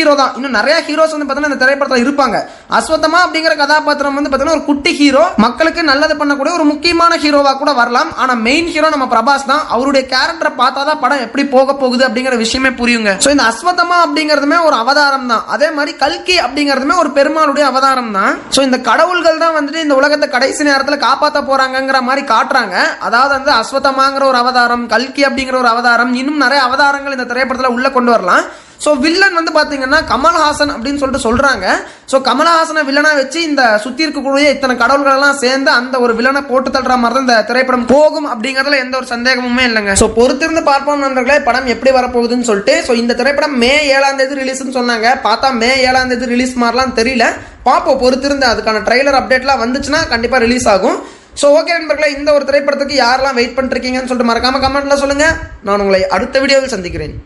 Hero தான். இன்னும் நிறைய ஹீரோஸ் வந்து பார்த்தீங்கன்னா இந்த திரைப்படத்தில் இருப்பாங்க. அஸ்வத்தமா அப்படிங்கிற கதாபாத்திரம் வந்து பார்த்தீங்கன்னா ஒரு குட்டி ஹீரோ, மக்களுக்கு நல்லது பண்ணக்கூடிய ஒரு முக்கியமான ஹீரோவா கூட வரலாம். ஆனா மெயின் ஹீரோ நம்ம பிரபாஸ் தான். அவருடைய கேரக்டரை பார்த்தாதான் படம் எப்படி போக போகுது அப்படிங்கிற விஷயமே புரியுங்க. ஸோ இந்த அஸ்வத்தமா அப்படிங்கிறதுமே ஒரு அவதாரம் தான். அதே மாதிரி கல்கி அப்படிங்கிறதுமே ஒரு பெருமாளுடைய அவதாரம் தான். ஸோ இந்த கடவுள்கள் தான் வந்துட்டு இந்த உலகத்தை கடைசி நேரத்தில் காப்பாற்ற போறாங்கிற மாதிரி காட்டுறாங்க. அதாவது வந்து அஸ்வத்தமாங்கிற ஒரு அவதாரம், கல்கி அப்படிங்கிற ஒரு அவதாரம், இன்னும் நிறைய அவதாரங்கள் இந்த திரைப்படத்தில் உள்ள கொண்டு வரலாம். ஸோ வில்லன் வந்து பார்த்தீங்கன்னா கமல்ஹாசன் அப்படின்னு சொல்லிட்டு சொல்றாங்க. ஸோ கமல்ஹாசனை வில்லனா வச்சு இந்த சுத்தி இருக்கக்கூடிய இத்தனை கடவுள்கள் எல்லாம் சேர்ந்து அந்த ஒரு வில்லனை போட்டு தள்ளுற மாதிரி தான் இந்த திரைப்படம் போகும் அப்படிங்கிறதுல எந்த ஒரு சந்தேகமுமே இல்லைங்க. ஸோ பொறுத்திருந்து பார்ப்போம் நண்பர்களே படம் எப்படி வரப்போகுதுன்னு சொல்லிட்டு. ஸோ இந்த திரைப்படம் மே 7 ரிலீஸ்னு சொன்னாங்க. பார்த்தா மே 7 ரிலீஸ் மாதிரிலாம் தெரியல. பார்ப்போம் பொறுத்திருந்து. அதுக்கான ட்ரெய்லர் அப்டேட்லாம் வந்துச்சுன்னா கண்டிப்பாக ரிலீஸ் ஆகும். ஸோ ஓகே நண்பர்களே, இந்த ஒரு திரைப்படத்துக்கு யாரெல்லாம் வெயிட் பண்ணிருக்கீங்கன்னு சொல்லிட்டு மறக்காம கமெண்ட்ல சொல்லுங்க. நான் உங்களை அடுத்த வீடியோவில் சந்திக்கிறேன்.